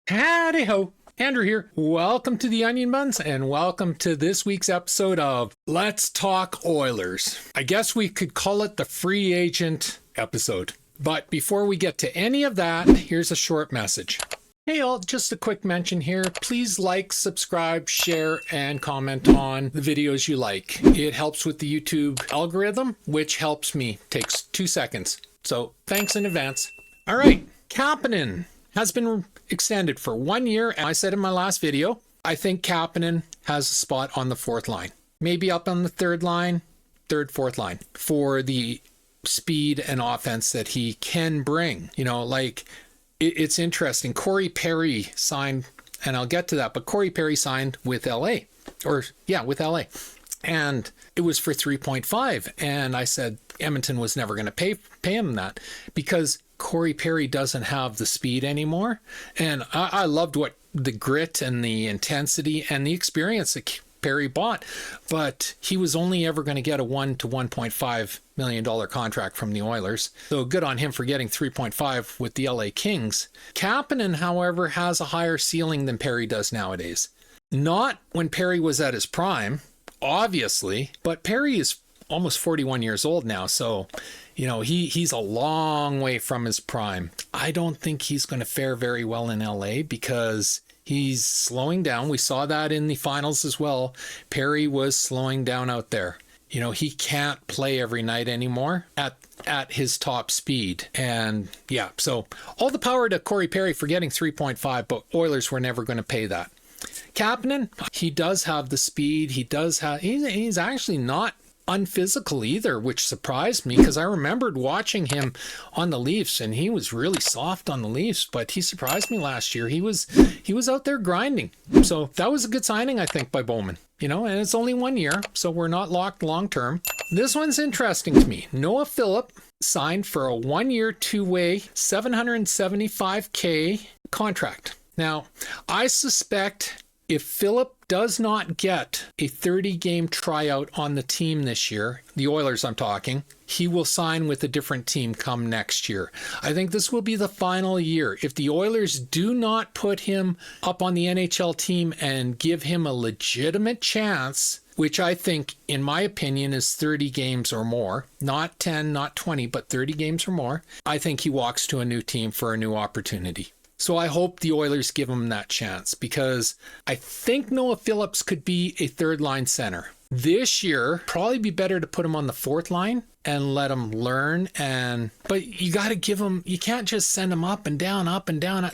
Howdy ho, Andrew here. Welcome to the Onion Buns and welcome to this week's episode of Let's Talk Oilers. I guess we could call it the free agent episode. But before we get to any of that, here's a short message. Hey all, just a quick mention here. Please like, subscribe, share, and comment on the videos you like. It helps with the YouTube algorithm, which helps me. Takes 2 seconds. So thanks in advance. All right, Kapanen has been extended for 1 year. And I said in my last video, I think Kapanen has a spot on the fourth line. Maybe up on the third line, fourth line for the speed and offense that he can bring. You know, like it's interesting. Corey Perry signed, and I'll get to that, but Corey Perry signed with LA. With LA. And it was for 3.5. And I said Edmonton was never going to pay him that because Corey Perry doesn't have the speed anymore. And I loved what the grit and the intensity and the experience that Perry bought, but he was only ever going to get a $1 to $1.5 million contract from the Oilers. So good on him for getting 3.5 with the LA Kings. Kapanen, however, has a higher ceiling than Perry does nowadays. Not when Perry was at his prime, obviously, but Perry is almost 41 years old now. So, you know, he's a long way from his prime. I don't think he's going to fare very well in LA because he's slowing down. We saw that in the finals as well. Perry was slowing down out there. You know, he can't play every night anymore at his top speed. And yeah, so all the power to Corey Perry for getting 3.5, but Oilers were never going to pay that. Kapanen, he does have the speed. He's actually not unphysical either, which surprised me because I remembered watching him on the Leafs and he was really soft on the Leafs, but he surprised me last year. He was out there grinding. So that was a good signing, I think, by Bowman. You know, and it's only 1 year, so we're not locked long term. This one's interesting to me. Noah Philp signed for a 1 year, two-way, $775K contract. Now, I suspect if Philp does not get a 30-game tryout on the team this year, the Oilers I'm talking, he will sign with a different team come next year. I think this will be the final year. If the Oilers do not put him up on the NHL team and give him a legitimate chance, which I think, in my opinion, is 30 games or more, not 10, not 20, but 30 games or more, I think he walks to a new team for a new opportunity. So I hope the Oilers give him that chance because I think Noah Phillips could be a third line center. This year, probably be better to put him on the fourth line and let him learn. But you got to give him, you can't just send him up and down,